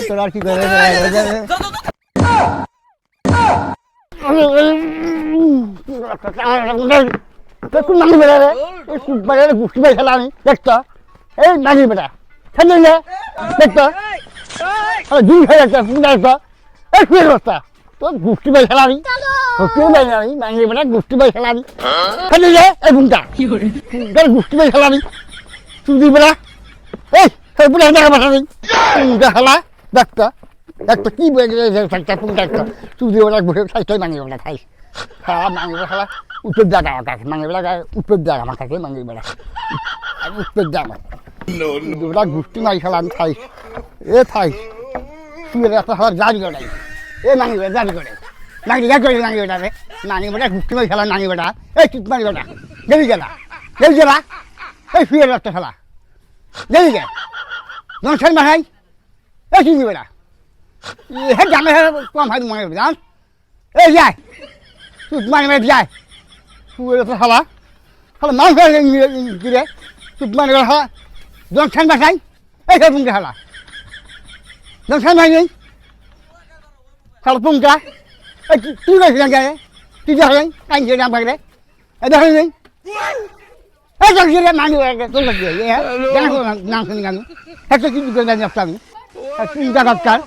তোরা কি করে গুষ্টি ভাই খেলা আমি দেখতো এই নাকি বেটা খেলে দেখতো দুই খাই একটা দেখতো এই শুয়ে বস্তা তোর গুষ্টি ভাই খেলা আমি গুষ্টি ভাই আমি নাকি বেটা গুষ্টি ভাই খেলা আমি খেলে এই ঘুমটা গুষ্টি ভাই খেলা আমি তুই বেটা এই পুরো দেখা পাঠা নেই খেলা দেখতো দেখতো কি দেখতো তুই ওরা বসে খাইতে মাঙি বেটা খাইস খাওয়া মাঙি বেড়া খেলা উত্তর জায়গা আমার কাছে মাঙি বেড়া উত্তর জায়গা আমার কাছে মাঙি বেড়া উত্তর জায়গা ওরা গুষ্টি মারি খেলা আমি খাইস এ খাইস শুয়ে একটা খাবার জারি করে এ মাঙি বেড়া জারি করে মাঙি যা করে মাঙি বেড়া রে মাঙি বেড়া গুষ্টি মারি খেলা মাঙি বেড়া এই চুপ মারি বেড়া গেলি গেলা এই শুয়ে একটা খেলা গেলি গে নমস্কার মাহাই এই চিনি বেড়া হে জামে কম হয় মনে জান এই যায় চুপ মারি মেরে যায় শুয়ে একটা খেলা খেলা মাংস কিরে চুপ মারি খেলা জনসান বাসাই এই সব পুঙ্কা খেলা জনসান ভাই নেই খেলা পুঙ্কা এই তুই গেছিস গায়ে তুই দেখলেন কাইন নাম পাকলে এই দেখলেন নেই এই দেখছি রে মানুষ তোর নাম শুনি আমি একটা কিছু করে আমি চিন্তা দরকার